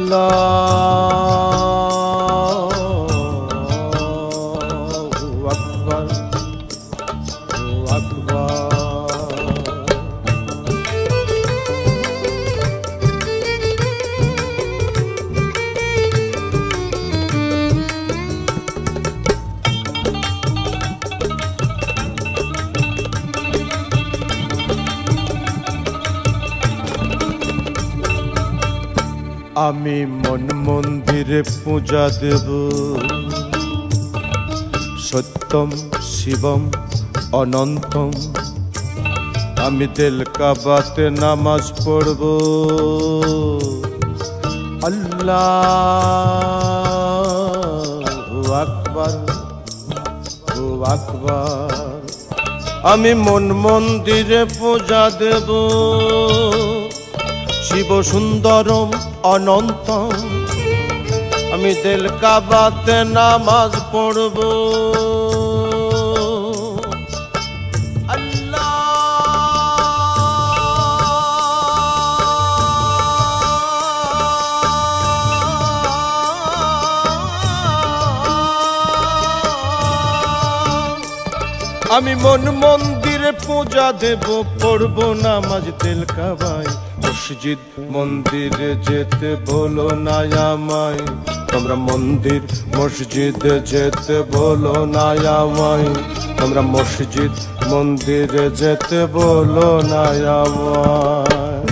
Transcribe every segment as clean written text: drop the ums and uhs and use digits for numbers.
আল্লাহু আকবার, আল্লাহু আকবার। আমি মন মন্দিরে পূজা দেব, সত্যম শিবম অনন্তম। আমি দিল কাবাতে নামাজ পড়ব, আল্লাহু আকবার, আল্লাহু আকবার। আমি মন মন্দিরে পূজা দেব, শিব সুন্দরম অনন্তম। আমি দিল কাবাতে নামাজ পড়ব, আমি মন মন্দিরে পূজা দেব, পড়ব নামাজ দিল কাবায়। মসজিদ মন্দিরে যেতে বলো না আমায়, তোমরা মন্দির মসজিদে যেতে বলো না আমায়, তোমরা মসজিদ মন্দিরে যেতে বলো না আমায়।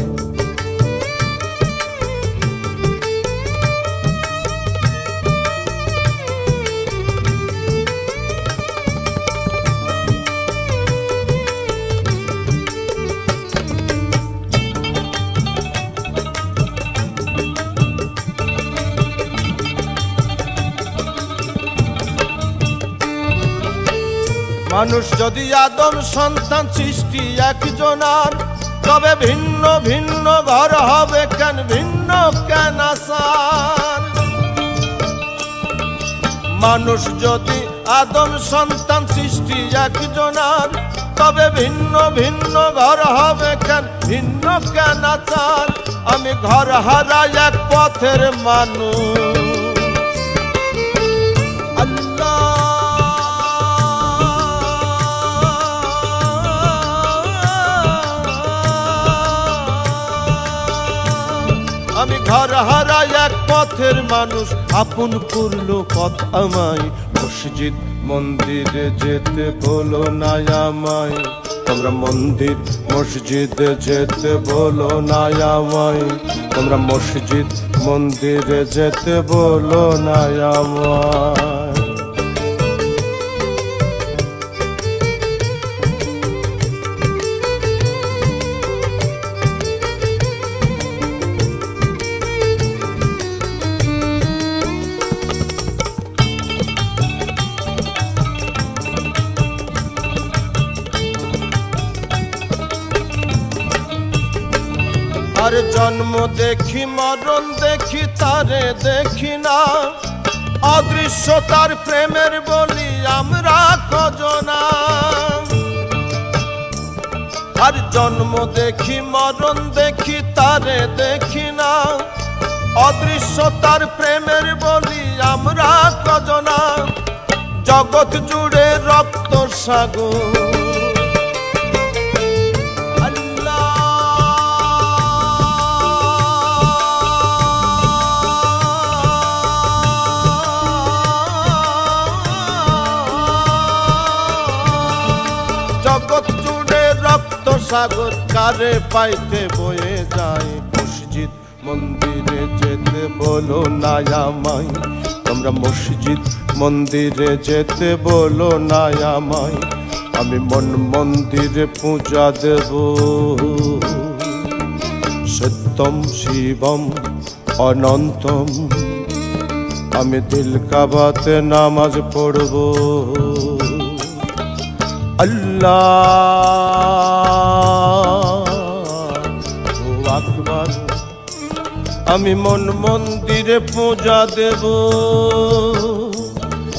মানুষ যদি আদম সন্তান সৃষ্টি একজনার, তবে ভিন্ন ভিন্ন ঘর হবে কেন, ভিন্ন কেন আসার। মানুষ যদি আদম সন্তান সৃষ্টি একজনার, তবে ভিন্ন ভিন্ন ঘর হবে কেন, ভিন্ন কেন আসার। আমি ঘর হারা এক পথের মানুষ, আমি ঘর হারা এক পথের মানুষ। আপন করলো পথ আমায়, মসজিদ মন্দিরে যেতে বলো না আমায়, তোমরা মন্দির মসজিদে যেতে বলো না আমায়, তোমরা মসজিদ মন্দিরে যেতে বলো না আমায়। আর জন্ম দেখি মরণ দেখি তারে দেখি না, অদৃশ্য তার প্রেমের বলি আমরা কজনা। আর জন্ম দেখি মরণ দেখি তারে দেখি না, অদৃশ্য তার প্রেমের বলি আমরা কজনা। জগৎ জুড়ে রক্ত সাগর, জগৎ জুড়ে রক্ত সাগর, কারে পাইতে বয়ে যায়। মসজিদ মন্দিরে যেতে বলো না আমায়, তোমরা মসজিদ মন্দিরে যেতে বলো না আমায়। আমি মন মন্দিরে পূজা দেব, সত্যম শিবম অনন্তম। আমি দিল কাবাতে নামাজ পড়ব, আল্লাহু আকবার। আমি মন মন্দিরে পূজা দেব,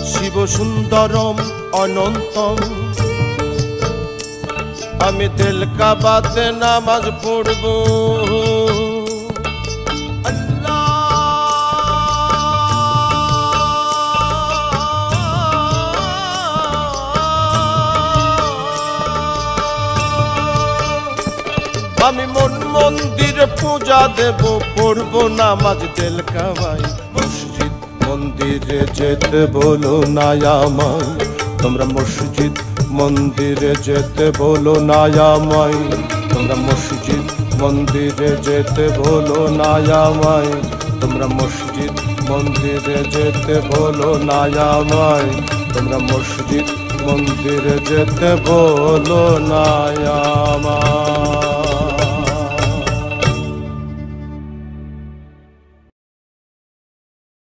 শিব সুন্দরম অনন্তম। আমি দিল কাবাতে নামাজ পড়ব, আল্লাহ মন্দিরে পূজা দেব, পড়ব নামাজ তেল কামাই। মসজিদ মন্দিরে যেতে বলো না আমায়, তোমরা মসজিদ মন্দিরে যেতে বলো না আমায়, তোমরা মসজিদ মন্দিরে যেতে বলো না আমায়, তোমরা মসজিদ মন্দিরে যেতে বলো না আমায়, তোমরা মসজিদ মন্দিরে যেতে বলো না আমায়।